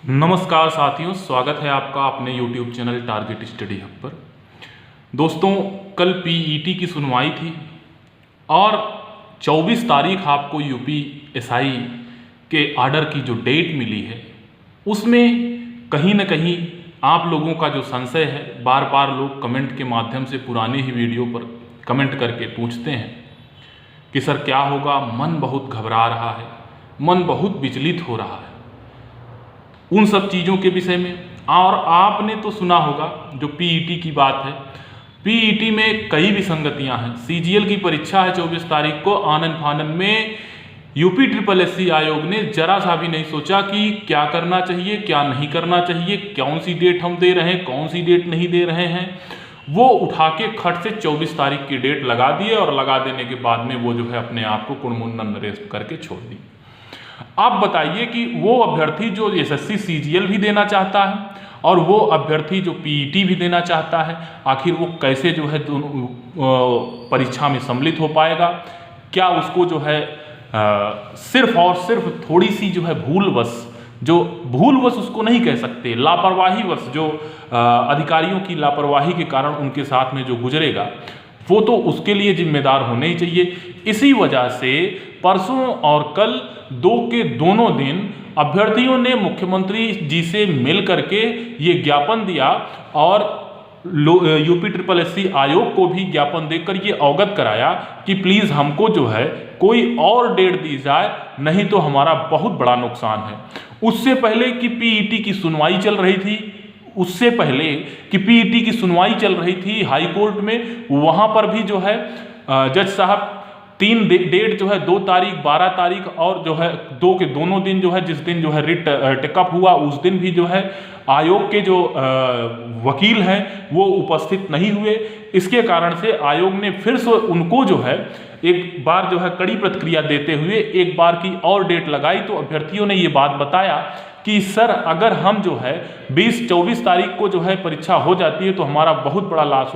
नमस्कार साथियों, स्वागत है आपका अपने YouTube channel target study hub पर। दोस्तों, कल पीईटी की सुनवाई थी और 24 तारीख आपको यूपीएसआई के आर्डर की जो डेट मिली है उसमें कहीं ना कहीं आप लोगों का जो संशय है, बार बार लोग कमेंट के माध्यम से पुराने ही वीडियो पर कमेंट करके पूछते हैं कि सर क्या होगा, मन बहुत घबरा रहा है, मन बहुत विचलित हो रहा है, उन सब चीज़ों के विषय में। और आपने तो सुना होगा जो पीईटी की बात है, पीईटी में कई विसंगतियां हैं। सीजीएल की परीक्षा है 24 तारीख को, आनन फानन में यूपीएससी आयोग ने जरा सा भी नहीं सोचा कि क्या करना चाहिए, क्या नहीं करना चाहिए, कौन सी डेट हम दे रहे हैं, कौन सी डेट नहीं दे रहे हैं। वो उठा के खट से 24 तारीख की डेट लगा दिए और लगा देने के बाद में वो जो है अपने आप को कुड़मुंडन नरेश करके छोड़ दी। आप बताइए कि वो अभ्यर्थी जो एसएससी सीजीएल भी देना चाहता है और वो अभ्यर्थी जो पीईटी भी देना चाहता है, आखिर वो कैसे जो है दोनों परीक्षा में सम्मिलित हो पाएगा? क्या उसको जो है सिर्फ और सिर्फ थोड़ी सी जो है भूलवश उसको नहीं कह सकते, लापरवाहीवश जो अधिकारियों की लापरवाही के कारण उनके साथ में जो गुजरेगा वो तो उसके लिए जिम्मेदार होने ही चाहिए। इसी वजह से परसों और कल दो के दोनों दिन अभ्यर्थियों ने मुख्यमंत्री जी से मिल करके ये ज्ञापन दिया और यूपीएससी आयोग को भी ज्ञापन देकर ये अवगत कराया कि प्लीज़ हमको जो है कोई और डेट दी जाए, नहीं तो हमारा बहुत बड़ा नुकसान है। उससे पहले कि पीईटी की सुनवाई चल रही थी, हाई कोर्ट में, वहाँ पर भी जो है जज साहब 3 डेट जो है 2 तारीख, 12 तारीख और जो है 2 के दोनों दिन जो है, जिस दिन जो है रिट टेकअप हुआ उस दिन भी जो है आयोग के जो वकील हैं वो उपस्थित नहीं हुए। इसके कारण से आयोग ने फिर से उनको जो है एक बार जो है कड़ी प्रतिक्रिया देते हुए एक बार की और डेट लगाई। तो अभ्यर्थियों ने ये बात बताया कि सर अगर हम जो है 24 तारीख को जो है परीक्षा हो जाती है तो हमारा बहुत बड़ा लॉस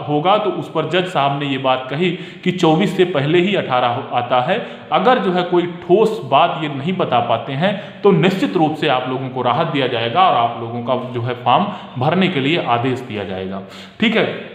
होगा। तो उस पर जज साहब ने ये बात कही कि 24 से पहले ही 18 आता है। अगर जो है कोई ठोस बात ये नहीं बता पाते हैं तो निश्चित रूप से आप लोगों को राहत दिया जाएगा और आप लोगों का जो है फॉर्म भरने के लिए आदेश दिया जाएगा। ठीक है,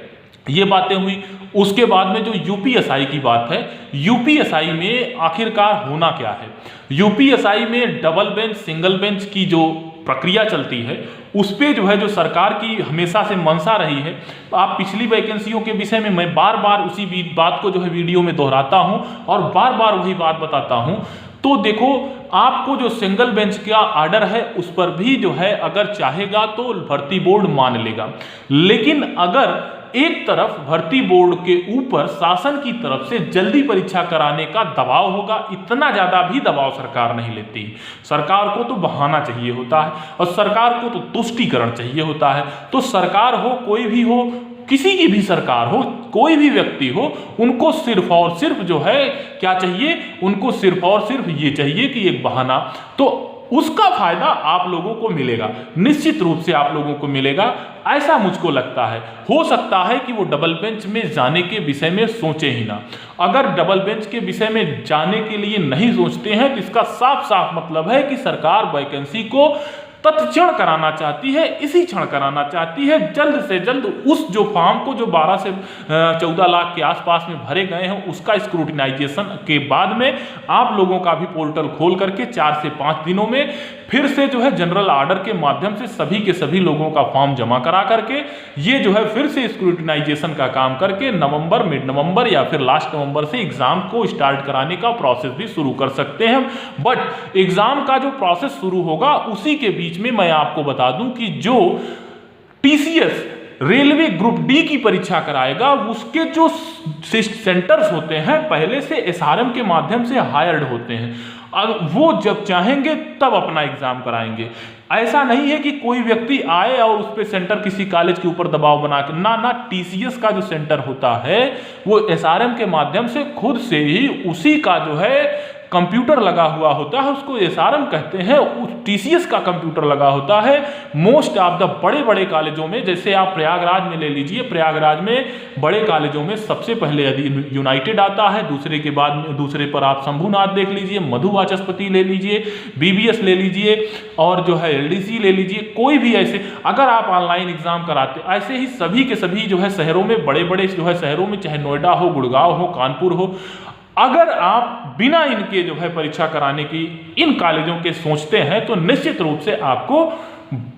ये बातें हुई। उसके बाद में जो यूपीएसआई की बात है, यूपीएसआई में आखिरकार होना क्या है? यूपीएसआई में डबल बेंच सिंगल बेंच की जो प्रक्रिया चलती है उस पे जो है जो सरकार की हमेशा से मंशा रही है। आप पिछली वैकेंसियों के विषय में मैं बार बार उसी बात को जो है वीडियो में दोहराता हूं और बार बार वही बात बताता हूं। तो देखो, आपको जो सिंगल बेंच का आर्डर है उस पर भी जो है अगर चाहेगा तो भर्ती बोर्ड मान लेगा, लेकिन अगर एक तरफ भर्ती बोर्ड के ऊपर शासन की तरफ से जल्दी परीक्षा कराने का दबाव होगा, इतना ज्यादा भी दबाव सरकार नहीं लेती। सरकार को तो बहाना चाहिए होता है और सरकार को तो तुष्टीकरण चाहिए होता है। तो सरकार हो, कोई भी हो, किसी की भी सरकार हो, कोई भी व्यक्ति हो, उनको सिर्फ और सिर्फ जो है क्या चाहिए, उनको सिर्फ और सिर्फ ये चाहिए कि एक बहाना, तो उसका फायदा आप लोगों को मिलेगा, निश्चित रूप से आप लोगों को मिलेगा, ऐसा मुझको लगता है। हो सकता है कि वो डबल बेंच में जाने के विषय में सोचे ही ना। अगर डबल बेंच के विषय में जाने के लिए नहीं सोचते हैं तो इसका साफ साफ मतलब है कि सरकार वैकेंसी को तत्क्षण कराना चाहती है, इसी क्षण कराना चाहती है। जल्द से जल्द उस जो फॉर्म को जो 12 से 14 लाख के आसपास में भरे गए हैं उसका स्क्रूटिनाइजेशन के बाद में आप लोगों का भी पोर्टल खोल करके 4 से 5 दिनों में फिर से जो है जनरल ऑर्डर के माध्यम से सभी के सभी लोगों का फॉर्म जमा करा करके ये जो है फिर से स्क्रूटिनाइजेशन का काम करके नवंबर, मिड नवंबर या फिर लास्ट नवंबर से एग्जाम को स्टार्ट कराने का प्रोसेस भी शुरू कर सकते हैं। बट एग्जाम का जो प्रोसेस शुरू होगा उसी के बीच में मैं आपको बता दूं कि जो टीसीएस रेलवे ग्रुप डी की परीक्षा कराएगा उसके जो सेंटर्स होते हैं पहले से एसआरएम के माध्यम से हायर्ड होते हैं, वो जब चाहेंगे तब अपना एग्जाम कराएंगे। ऐसा नहीं है कि कोई व्यक्ति आए और उस पर सेंटर किसी कॉलेज के ऊपर दबाव बना के, ना, टीसीएस का जो सेंटर होता है वो एसआरएम के माध्यम से खुद से ही उसी का जो है कंप्यूटर लगा हुआ होता है उसको एसआरएम कहते हैं, उस टीसीएस का कंप्यूटर लगा होता है। मोस्ट ऑफ द बड़े बड़े कॉलेजों में, जैसे आप प्रयागराज में ले लीजिए, प्रयागराज में बड़े कॉलेजों में सबसे पहले यदि यूनाइटेड आता है, दूसरे के बाद दूसरे पर आप शंभुनाथ देख लीजिए, मधु वाचस्पति ले लीजिए, बीबीएस ले लीजिए और जो है एलडीसी ले लीजिए, कोई भी ऐसे अगर आप ऑनलाइन एग्जाम कराते, ऐसे ही सभी के सभी जो है शहरों में, बड़े बड़े जो है शहरों में, चाहे नोएडा हो, गुड़गांव हो, कानपुर हो, अगर आप बिना इनके जो है परीक्षा कराने की इन कॉलेजों के सोचते हैं तो निश्चित रूप से आपको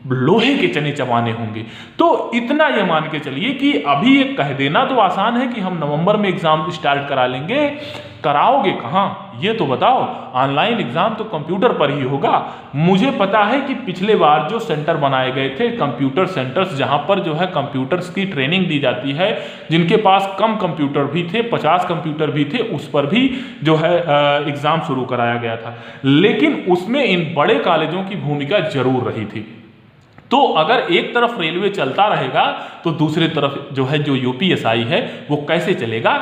लोहे के चने चबाने होंगे। तो इतना ये मान के चलिए कि अभी ये कह देना तो आसान है कि हम नवंबर में एग्जाम स्टार्ट करा लेंगे, कराओगे कहाँ ये तो बताओ। ऑनलाइन एग्जाम तो कंप्यूटर पर ही होगा। मुझे पता है कि पिछले बार जो सेंटर बनाए गए थे, कंप्यूटर सेंटर्स, जहां पर जो है कंप्यूटर्स की ट्रेनिंग दी जाती है, जिनके पास कम कंप्यूटर भी थे, 50 कंप्यूटर भी थे, उस पर भी जो है एग्जाम शुरू कराया गया था, लेकिन उसमें इन बड़े कॉलेजों की भूमिका जरूर रही थी। तो अगर एक तरफ रेलवे चलता रहेगा तो दूसरी तरफ जो है जो यूपीएसआई है वो कैसे चलेगा,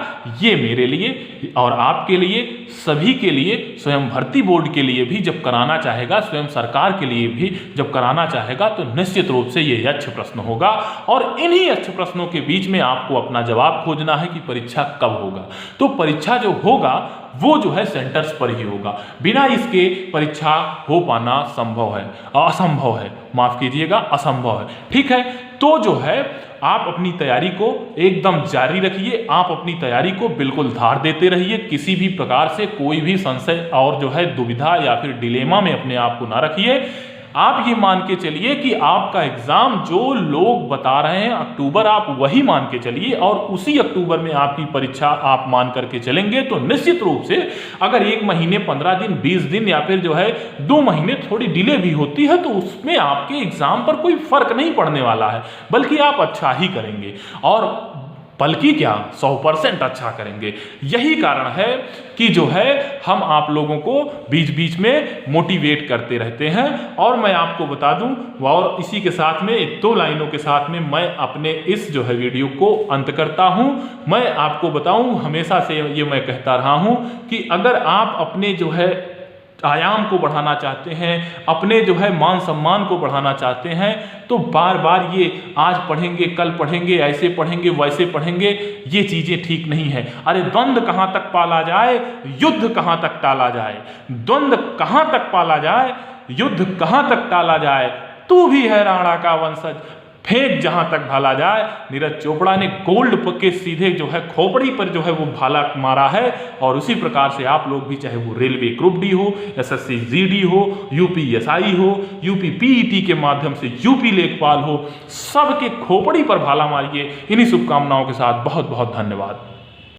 ये मेरे लिए और आपके लिए, सभी के लिए, स्वयं भर्ती बोर्ड के लिए भी जब कराना चाहेगा, स्वयं सरकार के लिए भी जब कराना चाहेगा, तो निश्चित रूप से ये अच्छे प्रश्न होगा। और इन्हीं अच्छे प्रश्नों के बीच में आपको अपना जवाब खोजना है कि परीक्षा कब होगा। तो परीक्षा जो होगा वो जो है सेंटर्स पर ही होगा, बिना इसके परीक्षा हो पाना असंभव है, माफ कीजिएगा, असंभव है। ठीक है, तो जो है आप अपनी तैयारी को एकदम जारी रखिए, आप अपनी तैयारी को बिल्कुल धार देते रहिए, किसी भी प्रकार से कोई भी संशय और जो है दुविधा या फिर डिलेमा में अपने आप को ना रखिए। आप ये मान के चलिए कि आपका एग्जाम जो लोग बता रहे हैं अक्टूबर, आप वही मान के चलिए और उसी अक्टूबर में आपकी परीक्षा आप मान करके चलेंगे तो निश्चित रूप से अगर 1 महीने 15 दिन 20 दिन या फिर जो है 2 महीने थोड़ी डिले भी होती है तो उसमें आपके एग्जाम पर कोई फर्क नहीं पड़ने वाला है, बल्कि आप अच्छा ही करेंगे और बल्कि क्या 100% अच्छा करेंगे। यही कारण है कि जो है हम आप लोगों को बीच बीच में मोटिवेट करते रहते हैं। और मैं आपको बता दूं, और इसी के साथ में 2 लाइनों के साथ में मैं अपने इस जो है वीडियो को अंत करता हूं। मैं आपको बताऊं, हमेशा से ये मैं कहता रहा हूं कि अगर आप अपने जो है आयाम को बढ़ाना चाहते हैं, अपने जो है मान सम्मान को बढ़ाना चाहते हैं, तो बार बार ये आज पढ़ेंगे, कल पढ़ेंगे, ऐसे पढ़ेंगे, वैसे पढ़ेंगे, ये चीजें ठीक नहीं है। अरे द्वंद्व कहां तक पाला जाए, युद्ध कहां तक टाला जाए, द्वंद्व कहां तक पाला जाए, युद्ध कहां तक टाला जाए, तू भी है राणा का वंशज, फेंक जहां तक भाला जाए। नीरज चोपड़ा ने गोल्ड के सीधे जो है खोपड़ी पर जो है वो भाला मारा है। और उसी प्रकार से आप लोग भी, चाहे वो रेलवे ग्रुप डी हो, एसएससी जीडी हो, यूपीएसआई हो, यूपी पीईटी के माध्यम से यूपी लेखपाल हो, सबके खोपड़ी पर भाला मारिए। इन्हीं शुभकामनाओं के साथ बहुत बहुत धन्यवाद।